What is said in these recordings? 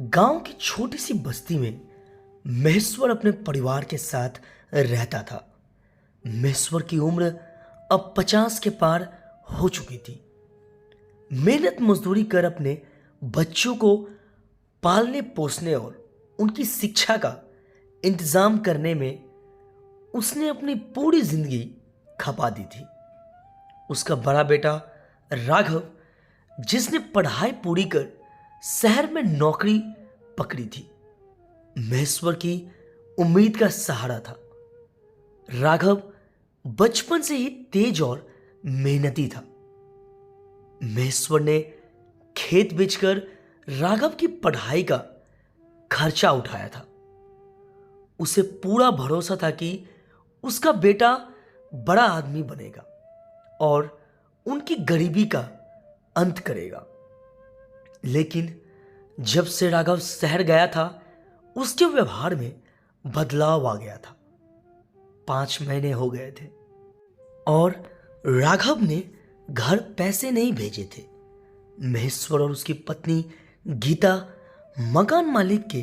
गांव की छोटी सी बस्ती में महेश्वर अपने परिवार के साथ रहता था। महेश्वर की उम्र अब 50 के पार हो चुकी थी। मेहनत मजदूरी कर अपने बच्चों को पालने पोसने और उनकी शिक्षा का इंतजाम करने में उसने अपनी पूरी जिंदगी खपा दी थी। उसका बड़ा बेटा राघव, जिसने पढ़ाई पूरी कर शहर में नौकरी पकड़ी थी, महेश्वर की उम्मीद का सहारा था। राघव बचपन से ही तेज और मेहनती था। महेश्वर ने खेत बेचकर राघव की पढ़ाई का खर्चा उठाया था। उसे पूरा भरोसा था कि उसका बेटा बड़ा आदमी बनेगा और उनकी गरीबी का अंत करेगा। लेकिन जब से राघव शहर गया था, उसके व्यवहार में बदलाव आ गया था। 5 महीने हो गए थे और राघव ने घर पैसे नहीं भेजे थे। महेश्वर और उसकी पत्नी गीता मकान मालिक के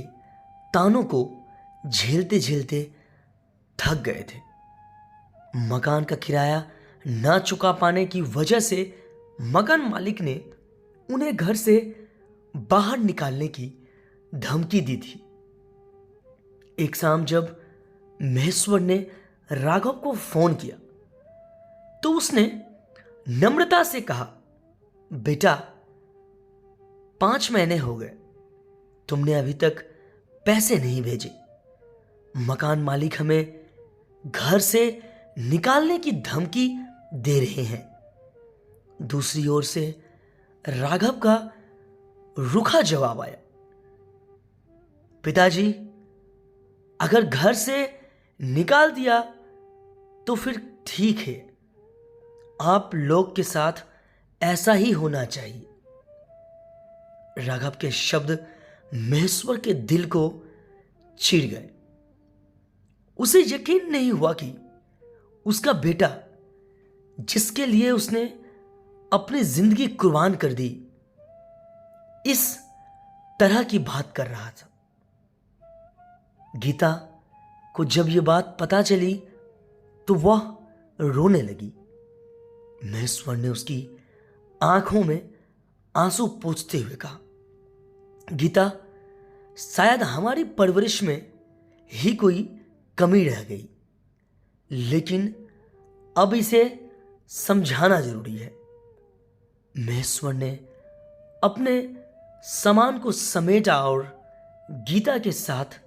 तानों को झेलते झेलते थक गए थे। मकान का किराया ना चुका पाने की वजह से मकान मालिक ने उन्हें घर से बाहर निकालने की धमकी दी थी। एक शाम जब महेश्वर ने राघव को फोन किया तो उसने नम्रता से कहा, बेटा, 5 महीने हो गए, तुमने अभी तक पैसे नहीं भेजे। मकान मालिक हमें घर से निकालने की धमकी दे रहे हैं। दूसरी ओर से राघव का रूखा जवाब आया, पिताजी, अगर घर से निकाल दिया तो फिर ठीक है, आप लोग के साथ ऐसा ही होना चाहिए। राघव के शब्द महेश्वर के दिल को चीर गए। उसे यकीन नहीं हुआ कि उसका बेटा, जिसके लिए उसने अपनी जिंदगी कुर्बान कर दी, इस तरह की बात कर रहा था। गीता को जब यह बात पता चली तो वह रोने लगी। महेश्वर ने उसकी आंखों में आंसू पोंछते हुए कहा, गीता, शायद हमारी परवरिश में ही कोई कमी रह गई, लेकिन अब इसे समझाना जरूरी है। महेश्वर ने अपने सामान को समेटा और गीता के साथ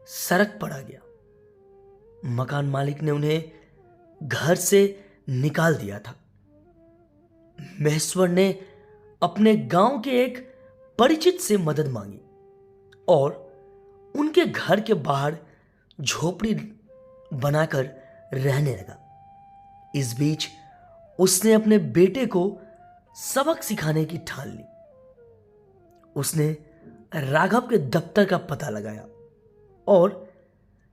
सड़क पर आ गया। मकान मालिक ने उन्हें घर से निकाल दिया था। महेश्वर ने अपने गांव के एक परिचित से मदद मांगी और उनके घर के बाहर झोपड़ी बनाकर रहने लगा। इस बीच उसने अपने बेटे को सबक सिखाने की ठान ली। उसने राघव के दफ्तर का पता लगाया और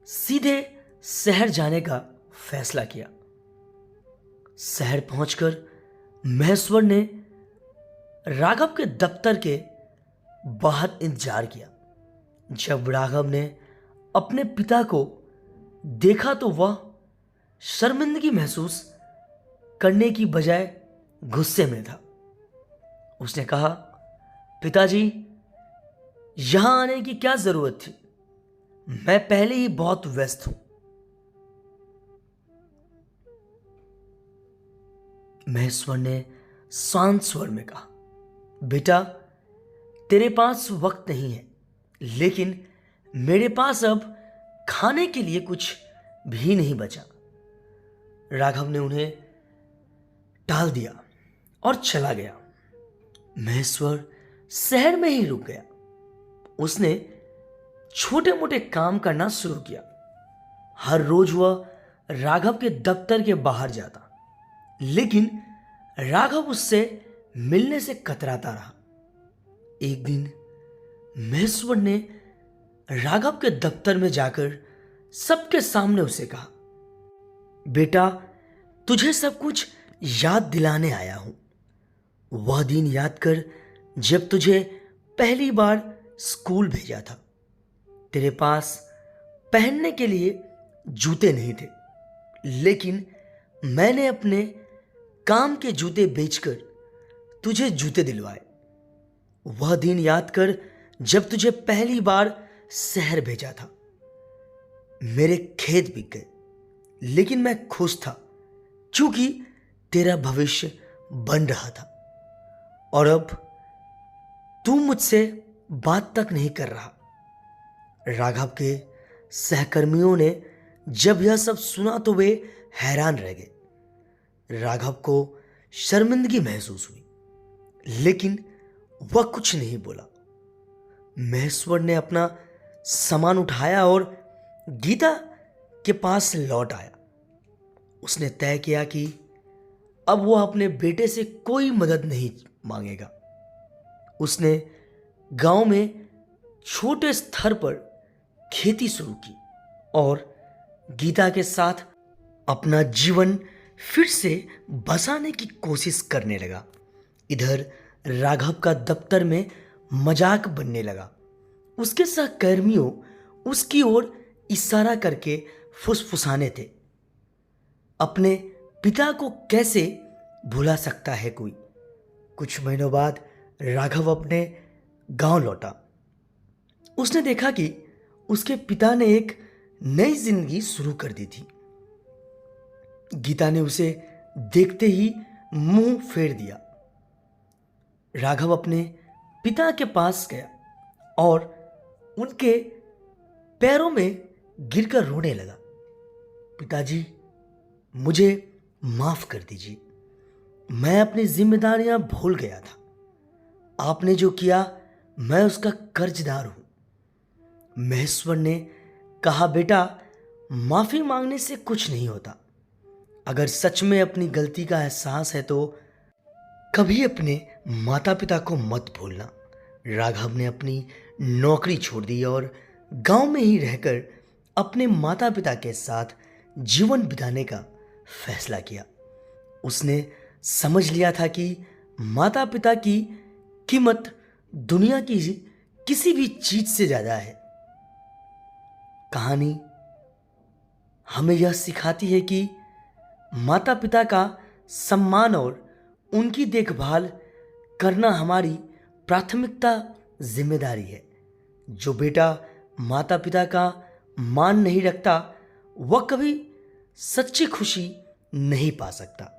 सीधे शहर जाने का फैसला किया। शहर पहुंचकर महेश्वर ने राघव के दफ्तर के बाहर इंतजार किया। जब राघव ने अपने पिता को देखा तो वह शर्मिंदगी महसूस करने की बजाय गुस्से में था। उसने कहा, पिताजी, यहां आने की क्या जरूरत थी? मैं पहले ही बहुत व्यस्त हूं। महेश्वर ने शांत स्वर में कहा, बेटा, तेरे पास वक्त नहीं है, लेकिन मेरे पास अब खाने के लिए कुछ भी नहीं बचा। राघव ने उन्हें टाल दिया और चला गया। महेश्वर शहर में ही रुक गया। उसने छोटे मोटे काम करना शुरू किया। हर रोज वह राघव के दफ्तर के बाहर जाता, लेकिन राघव उससे मिलने से कतराता रहा। एक दिन महेश्वर ने राघव के दफ्तर में जाकर सबके सामने उसे कहा, बेटा, तुझे सब कुछ याद दिलाने आया हूं। वह दिन याद कर जब तुझे पहली बार स्कूल भेजा था। तेरे पास पहनने के लिए जूते नहीं थे, लेकिन मैंने अपने काम के जूते बेचकर तुझे जूते दिलवाए। वह दिन याद कर जब तुझे पहली बार शहर भेजा था। मेरे खेत बिक गए, लेकिन मैं खुश था क्योंकि तेरा भविष्य बन रहा था। और अब तू मुझसे बात तक नहीं कर रहा। राघव के सहकर्मियों ने जब यह सब सुना तो वे हैरान रह गए। राघव को शर्मिंदगी महसूस हुई, लेकिन वह कुछ नहीं बोला। महेश्वर ने अपना सामान उठाया और गीता के पास लौट आया। उसने तय किया कि अब वह अपने बेटे से कोई मदद नहीं मांगेगा। उसने गांव में छोटे स्तर पर खेती शुरू की और गीता के साथ अपना जीवन फिर से बसाने की कोशिश करने लगा। इधर राघव का दफ्तर में मजाक बनने लगा। उसके सहकर्मियों उसकी ओर इशारा करके फुसफुसाने थे। अपने पिता को कैसे भुला सकता है कोई। कुछ महीनों बाद राघव अपने गांव लौटा। उसने देखा कि उसके पिता ने एक नई जिंदगी शुरू कर दी थी। गीता ने उसे देखते ही मुंह फेर दिया। राघव अपने पिता के पास गया और उनके पैरों में गिरकर रोने लगा। पिताजी, मुझे माफ कर दीजिए। मैं अपनी जिम्मेदारियां भूल गया था। आपने जो किया मैं उसका कर्जदार हूं। महेश्वर ने कहा, बेटा, माफी मांगने से कुछ नहीं होता। अगर सच में अपनी गलती का एहसास है तो कभी अपने माता पिता को मत भूलना। राघव ने अपनी नौकरी छोड़ दी और गांव में ही रहकर अपने माता पिता के साथ जीवन बिताने का फैसला किया। उसने समझ लिया था कि माता पिता की कीमत दुनिया की किसी भी चीज से ज्यादा है। कहानी हमें यह सिखाती है कि माता पिता का सम्मान और उनकी देखभाल करना हमारी प्राथमिकता जिम्मेदारी है। जो बेटा माता पिता का मान नहीं रखता वह कभी सच्ची खुशी नहीं पा सकता।